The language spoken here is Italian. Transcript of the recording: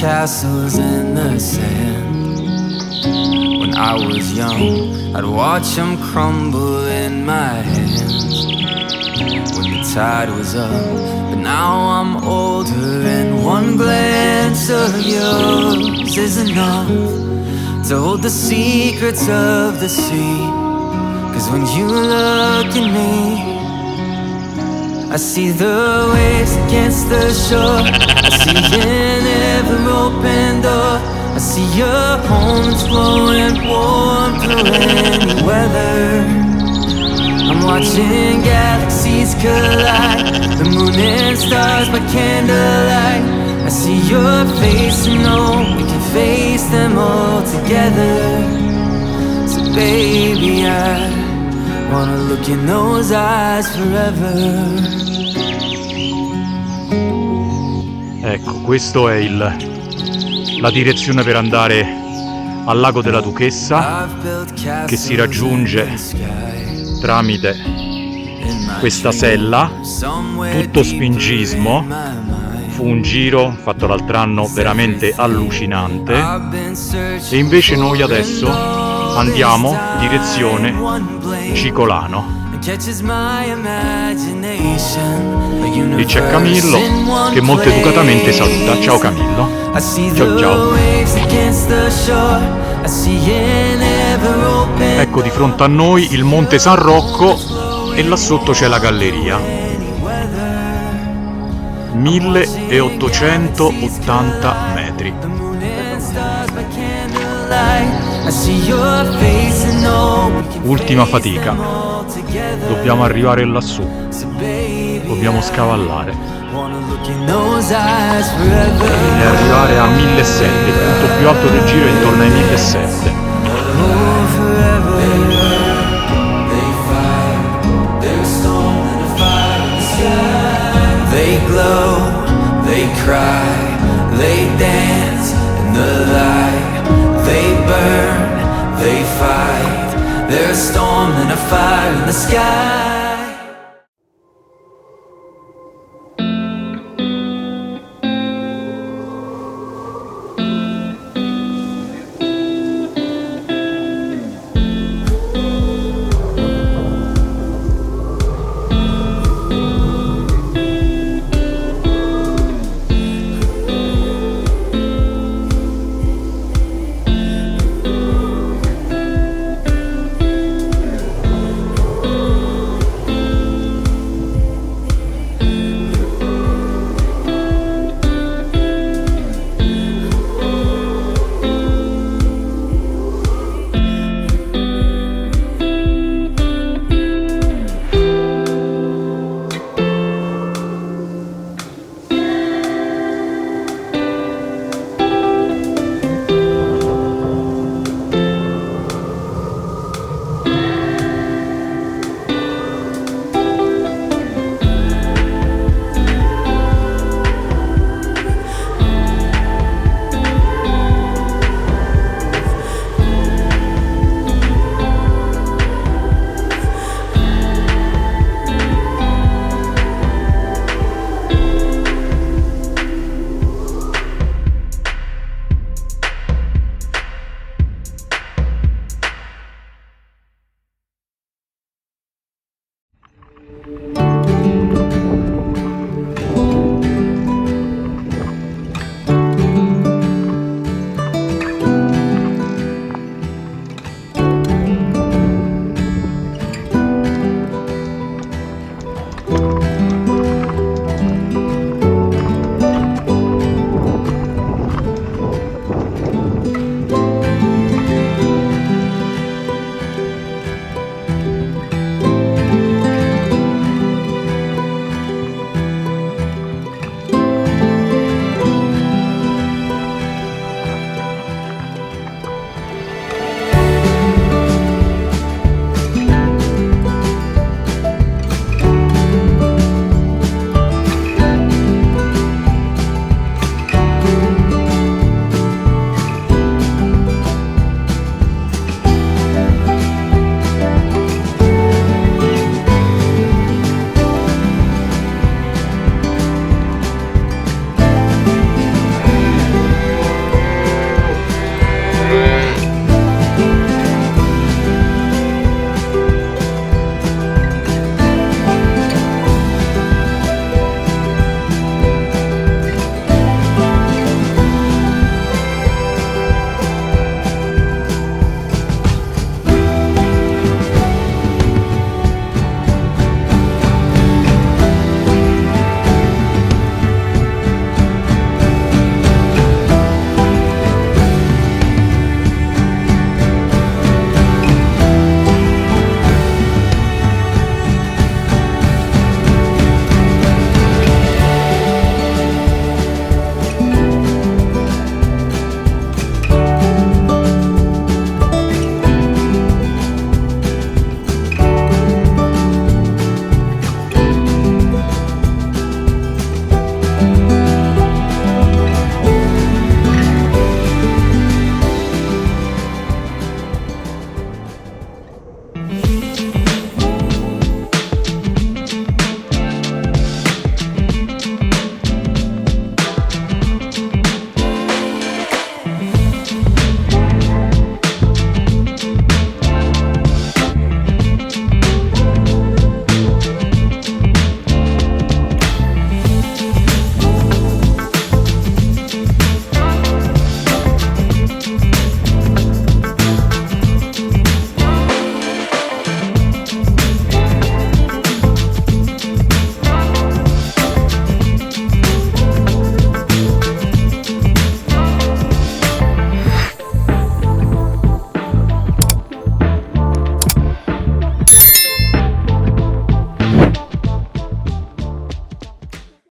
castles in the sand. When I was young, I'd watch them crumble in my hands when the tide was up. But now I'm older and one glance of yours is enough to hold the secrets of the sea. 'Cause when you look at me, I see the waves against the shore. I see an ever-open door. I see your homes flowing warm through any weather. I'm watching galaxies collide, the moon and stars by candlelight. I see your face and know we can face them all together. So baby, I wanna look in those eyes forever. Ecco, questo è la direzione per andare al Lago della Duchessa, che si raggiunge tramite questa sella, tutto spingismo. Fu un giro fatto l'altro anno veramente allucinante, e invece noi adesso andiamo direzione Cicolano. Lì c'è Camillo che molto educatamente saluta. Ciao Camillo. Ciao ciao. Ecco di fronte a noi il Monte San Rocco e là sotto c'è la galleria. 1880 metri. Ultima fatica. Dobbiamo arrivare lassù. Dobbiamo scavallare e arrivare a 1700. Il punto più alto del giro è intorno ai 1700. They glow, they cry, they dance in the light. They burn, they fight. There's a storm and a fire in the sky.